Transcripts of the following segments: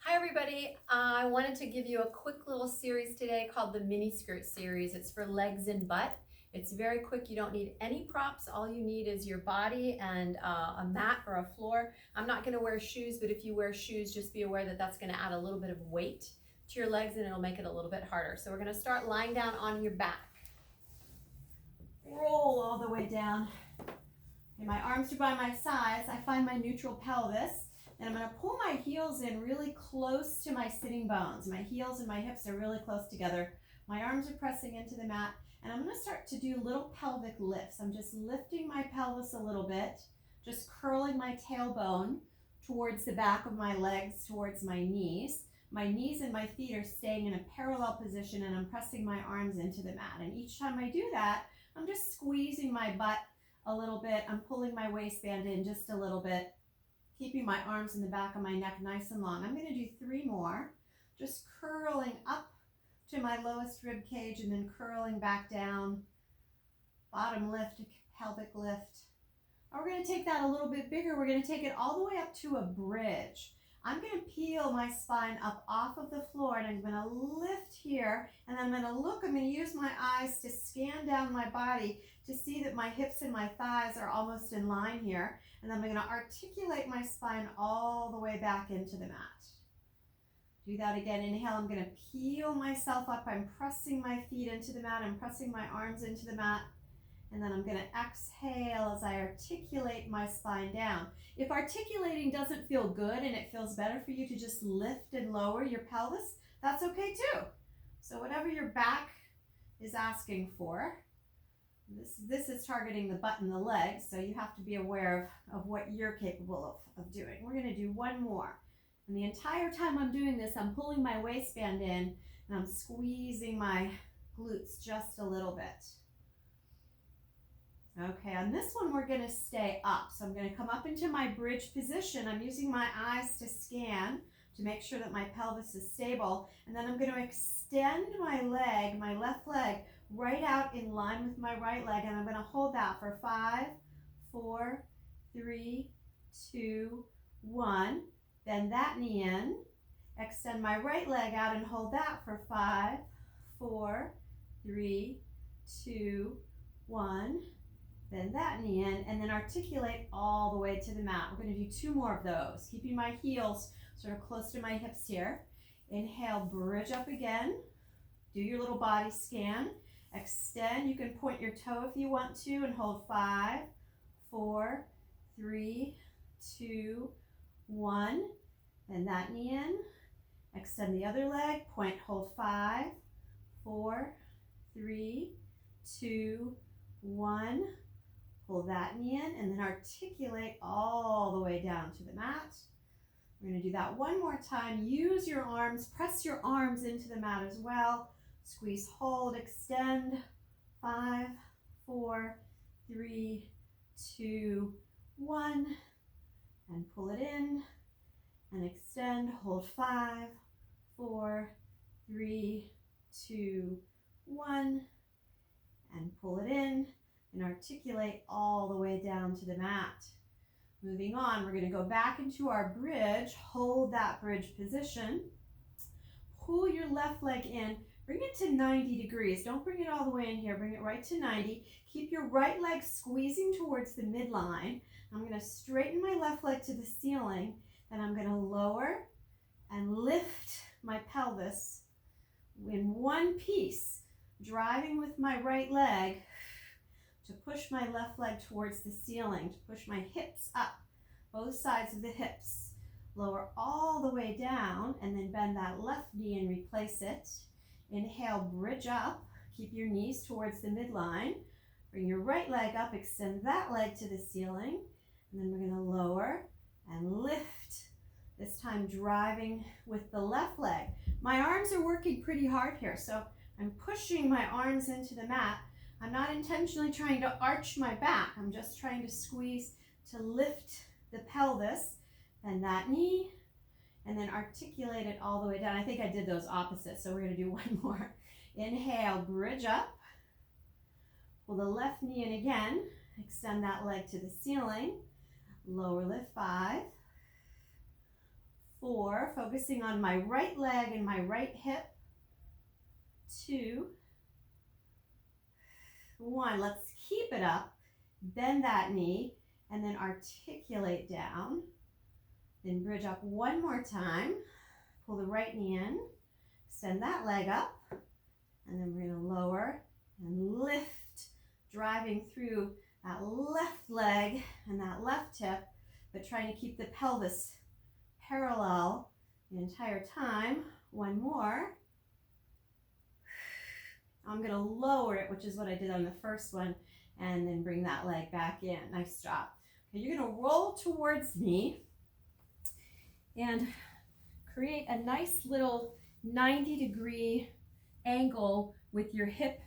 Hi everybody, I wanted to give you a quick little series today called the mini skirt series. It's for legs and butt. It's very quick, you don't need any props. All you need is your body and a mat or a floor. I'm not gonna wear shoes, but if you wear shoes, just be aware that that's gonna add a little bit of weight to your legs and it'll make it a little bit harder. So we're gonna start lying down on your back. Roll all the way down. And my arms are by my sides. I find my neutral pelvis. And I'm going to pull my heels in really close to my sitting bones. My heels and my hips are really close together. My arms are pressing into the mat. And I'm going to start to do little pelvic lifts. I'm just lifting my pelvis a little bit, just curling my tailbone towards the back of my legs, towards my knees. My knees and my feet are staying in a parallel position, and I'm pressing my arms into the mat. And each time I do that, I'm just squeezing my butt a little bit. I'm pulling my waistband in just a little bit, keeping my arms in the back of my neck nice and long. I'm going to do 3 more, just curling up to my lowest rib cage and then curling back down. Bottom lift, pelvic lift. Now we're going to take that a little bit bigger. We're going to take it all the way up to a bridge. I'm going to peel my spine up off of the floor, and I'm going to lift here, and I'm going to look. I'm going to use my eyes to scan down my body to see that my hips and my thighs are almost in line here. And then I'm going to articulate my spine all the way back into the mat. Do that again. Inhale, I'm going to peel myself up. I'm pressing my feet into the mat. I'm pressing my arms into the mat. And then I'm going to exhale as I articulate my spine down. If articulating doesn't feel good and it feels better for you to just lift and lower your pelvis, that's okay too. So whatever your back is asking for, this is targeting the butt and the legs, so you have to be aware of what you're capable of doing. We're going to do 1 more. And the entire time I'm doing this, I'm pulling my waistband in and I'm squeezing my glutes just a little bit. Okay, on this one, we're going to stay up. So I'm going to come up into my bridge position. I'm using my eyes to scan to make sure that my pelvis is stable. And then I'm going to extend my leg, my left leg, right out in line with my right leg. And I'm going to hold that for 5, 4, 3, 2, 1. Bend that knee in. Extend my right leg out and hold that for 5, 4, 3, 2, 1. Bend that knee in, and then articulate all the way to the mat. We're going to do 2 more of those, keeping my heels sort of close to my hips here. Inhale, bridge up again. Do your little body scan. Extend. You can point your toe if you want to and hold 5, 4, 3, 2, 1. Bend that knee in. Extend the other leg. Point, hold 5, 4, 3, 2, 1. Pull that knee in and then articulate all the way down to the mat. We're going to do that 1 more time. Use your arms, press your arms into the mat as well. Squeeze, hold, extend. 5, 4, 3, 2, 1. And pull it in and extend. Hold 5, 4, 3, 2, 1. And pull it in. And articulate all the way down to the mat. Moving on, we're going to go back into our bridge. Hold that bridge position. Pull your left leg in. Bring it to 90 degrees. Don't bring it all the way in here. Bring it right to 90. Keep your right leg squeezing towards the midline. I'm going to straighten my left leg to the ceiling. Then I'm going to lower and lift my pelvis in one piece, driving with my right leg to push my left leg towards the ceiling, to push my hips up, both sides of the hips. Lower all the way down and then bend that left knee and replace it. Inhale, bridge up. Keep your knees towards the midline. Bring your right leg up, extend that leg to the ceiling. And then we're going to lower and lift, this time driving with the left leg. My arms are working pretty hard here, so I'm pushing my arms into the mat. I'm not intentionally trying to arch my back. I'm just trying to squeeze to lift the pelvis. Bend that knee, and then articulate it all the way down. I think I did those opposites, so we're going to do 1 more. Inhale, bridge up. Pull the left knee in again. Extend that leg to the ceiling. Lower lift, 5, 4, focusing on my right leg and my right hip. 2, 1. Let's keep it up. Bend that knee and then articulate down. Then bridge up one more time. Pull the right knee in. Extend that leg up. And then we're going to lower and lift, driving through that left leg and that left hip, but trying to keep the pelvis parallel the entire time. One more. I'm going to lower it, which is what I did on the first one, and then bring that leg back in. Nice job. Okay, you're going to roll towards me and create a nice little 90-degree angle with your hip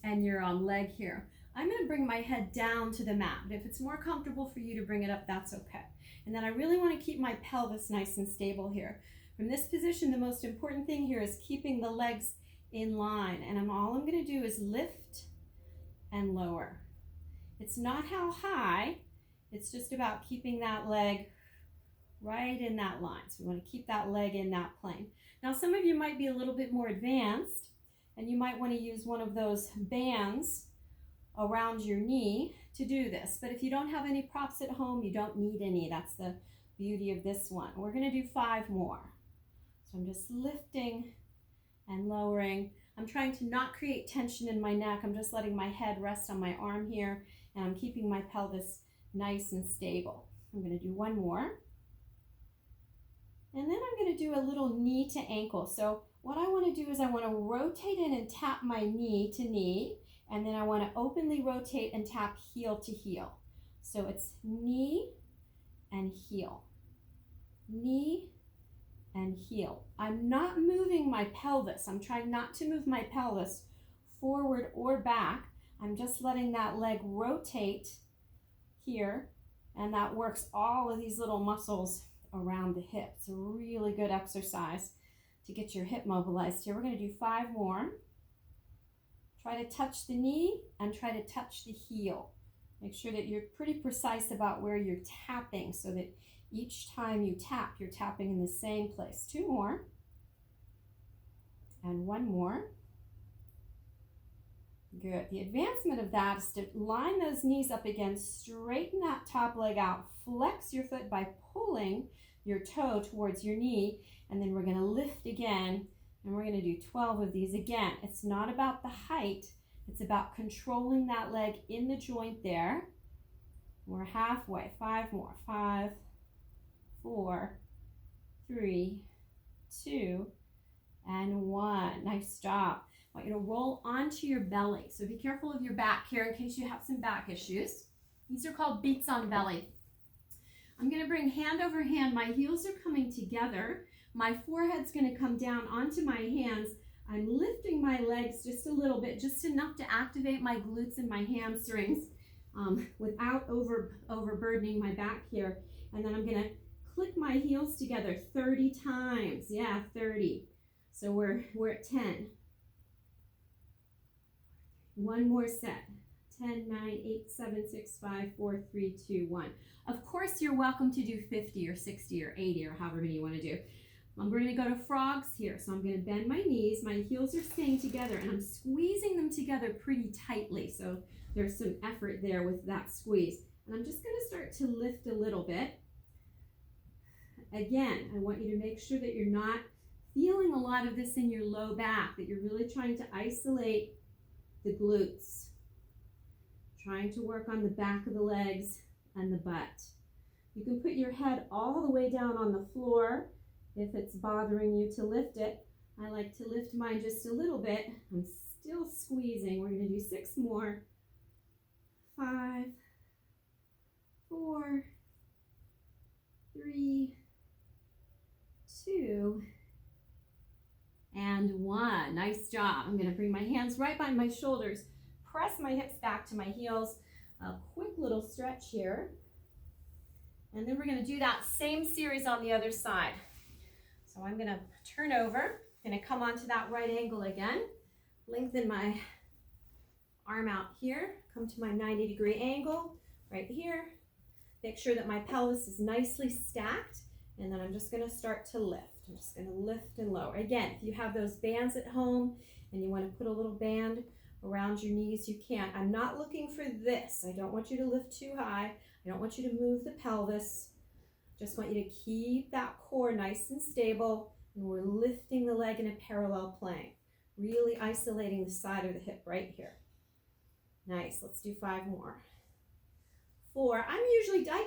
and your leg here. I'm going to bring my head down to the mat, but if it's more comfortable for you to bring it up, that's okay. And then I really want to keep my pelvis nice and stable here. From this position, the most important thing here is keeping the legs in line, and all I'm going to do is lift and lower. It's not how high, it's just about keeping that leg right in that line. So we want to keep that leg in that plane. Now some of you might be a little bit more advanced and you might want to use one of those bands around your knee to do this. But if you don't have any props at home, you don't need any. That's the beauty of this one. We're going to do 5 more. So I'm just lifting and lowering. I'm trying to not create tension in my neck. I'm just letting my head rest on my arm here, and I'm keeping my pelvis nice and stable. I'm going to do 1 more. And then I'm going to do a little knee to ankle. So what I want to do is I want to rotate in and tap my knee to knee, and then I want to openly rotate and tap heel to heel. So it's knee and heel, knee and heel. I'm not moving my pelvis. I'm trying not to move my pelvis forward or back. I'm just letting that leg rotate here, and that works all of these little muscles around the hip. It's a really good exercise to get your hip mobilized here. We're going to do 5 more. Try to touch the knee and try to touch the heel. Make sure that you're pretty precise about where you're tapping so that each time you tap, you're tapping in the same place. 2 more. And 1 more. Good. The advancement of that is to line those knees up again, straighten that top leg out, flex your foot by pulling your toe towards your knee, and then we're going to lift again, and we're going to do 12 of these again. It's not about the height, it's about controlling that leg in the joint there. We're halfway. 5 more. 5, 4, 3, 2, and 1. Nice job. I want you to roll onto your belly. So be careful of your back here in case you have some back issues. These are called beats on belly. I'm going to bring hand over hand. My heels are coming together. My forehead's going to come down onto my hands. I'm lifting my legs just a little bit, just enough to activate my glutes and my hamstrings without overburdening my back here. And then I'm going to click my heels together 30 times. Yeah, 30. So we're at 10. 1 more set. 10, 9, 8, 7, 6, 5, 4, 3, 2, 1. Of course, you're welcome to do 50 or 60 or 80 or however many you want to do. We're going to go to frogs here. So I'm going to bend my knees. My heels are staying together, and I'm squeezing them together pretty tightly. So there's some effort there with that squeeze. And I'm just going to start to lift a little bit. Again, I want you to make sure that you're not feeling a lot of this in your low back, that you're really trying to isolate the glutes. Trying to work on the back of the legs and the butt. You can put your head all the way down on the floor if it's bothering you to lift it. I like to lift mine just a little bit. I'm still squeezing. We're going to do 6 more. 5, 4, 3, 2, and 1. Nice job. I'm going to bring my hands right behind my shoulders. Press my hips back to my heels. A quick little stretch here. And then we're going to do that same series on the other side. So I'm going to turn over. I'm going to come onto that right angle again. Lengthen my arm out here. Come to my 90-degree angle right here. Make sure that my pelvis is nicely stacked And then I'm just going to start to lift. I'm just going to lift and lower. Again, if you have those bands at home and you want to put a little band around your knees, you can. I'm not looking for this. I don't want you to lift too high. I don't want you to move the pelvis. Just want you to keep that core nice and stable, and we're lifting the leg in a parallel plane, really isolating the side of the hip right here. Nice. Let's do 5 more. 4. I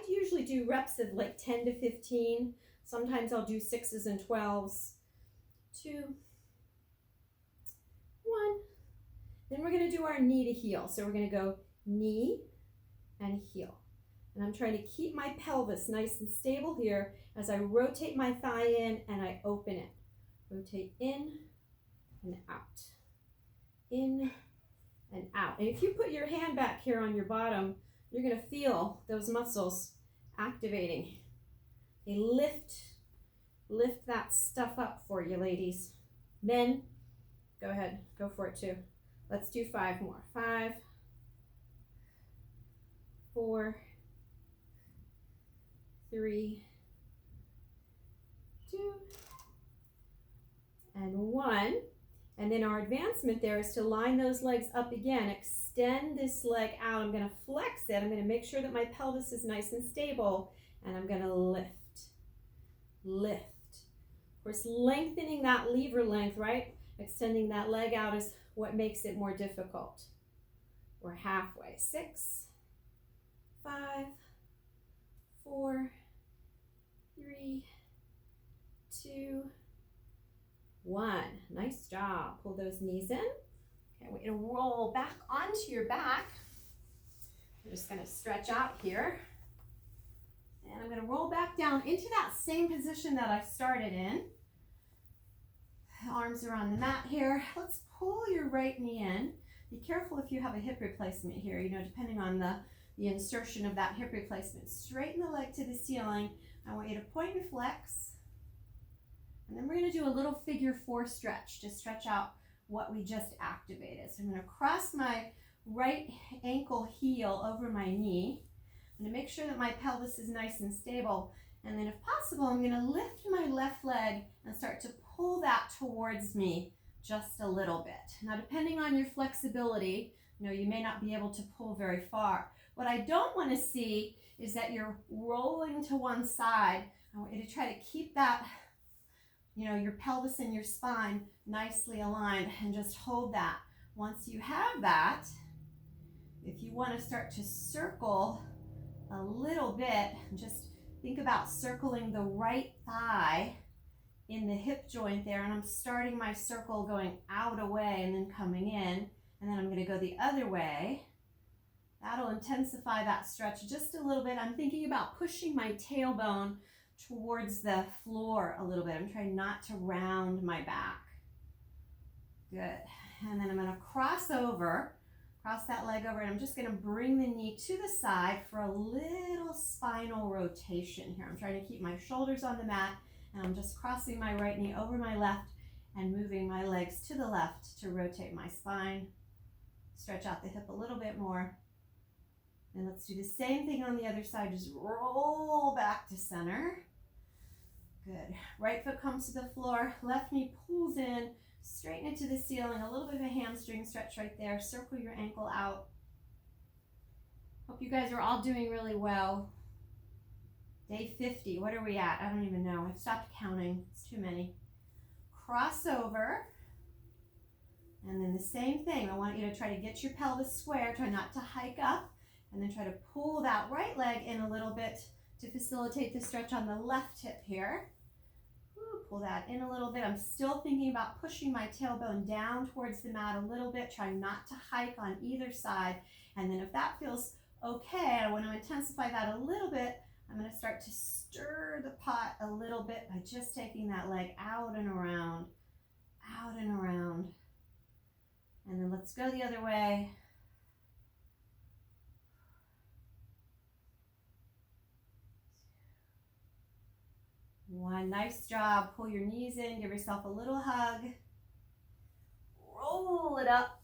usually do reps of like 10 to 15. Sometimes I'll do 6s and 12s. 2, 1. Then we're going to do our knee to heel. So we're going to go knee and heel. And I'm trying to keep my pelvis nice and stable here as I rotate my thigh in and I open it. Rotate in and out. In and out. And if you put your hand back here on your bottom, you're going to feel those muscles activating. They lift that stuff up for you, ladies. Men, go ahead, go for it too. Let's do 5 more. 5, 4, 3, 2, and 1. And then our advancement there is to line those legs up again. Extend this leg out. I'm going to flex it. I'm going to make sure that my pelvis is nice and stable. And I'm going to lift. Lift. Of course, lengthening that lever length, right? Extending that leg out is what makes it more difficult. We're halfway. 6, 5, 4, 3, 2, 1. Nice job. Pull those knees in. Okay, we're going to roll back onto your back. I'm just going to stretch out here. And I'm going to roll back down into that same position that I started in. Arms are on the mat here. Let's pull your right knee in. Be careful if you have a hip replacement here, depending on the insertion of that hip replacement. Straighten the leg to the ceiling. I want you to point and flex. And then we're going to do a little figure 4 stretch to stretch out what we just activated. So I'm going to cross my right ankle heel over my knee. I'm going to make sure that my pelvis is nice and stable. And then if possible, I'm going to lift my left leg and start to pull that towards me just a little bit. Now, depending on your flexibility, you may not be able to pull very far. What I don't want to see is that you're rolling to one side. I want you to try to keep that, your pelvis and your spine nicely aligned and just hold that. Once you have that, if you want to start to circle a little bit, just think about circling the right thigh in the hip joint there, and I'm starting my circle going out away and then coming in, and then I'm going to go the other way. That'll intensify that stretch just a little bit. I'm thinking about pushing my tailbone towards the floor a little bit. I'm trying not to round my back. Good. And then I'm going to cross that leg over, and I'm just going to bring the knee to the side for a little spinal rotation here. I'm trying to keep my shoulders on the mat, and I'm just crossing my right knee over my left and moving my legs to the left to rotate my spine. Stretch out the hip a little bit more. And let's do the same thing on the other side. Just roll back to center. Good. Right foot comes to the floor. Left knee pulls in. Straighten it to the ceiling. A little bit of a hamstring stretch right there. Circle your ankle out. Hope you guys are all doing really well. Day 50. What are we at? I don't even know. I've stopped counting. It's too many. Cross over. And then the same thing. I want you to try to get your pelvis square. Try not to hike up. And then try to pull that right leg in a little bit to facilitate the stretch on the left hip here. Pull that in a little bit. I'm still thinking about pushing my tailbone down towards the mat a little bit, trying not to hike on either side. And then if that feels okay, I want to intensify that a little bit. I'm going to start to stir the pot a little bit by just taking that leg out and around, out and around. And then let's go the other way. One, nice job. Pull your knees in, give yourself a little hug. Roll it up.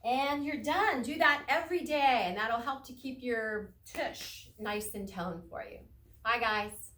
And you're done. Do that every day, and that'll help to keep your tush nice and toned for you. Bye, guys.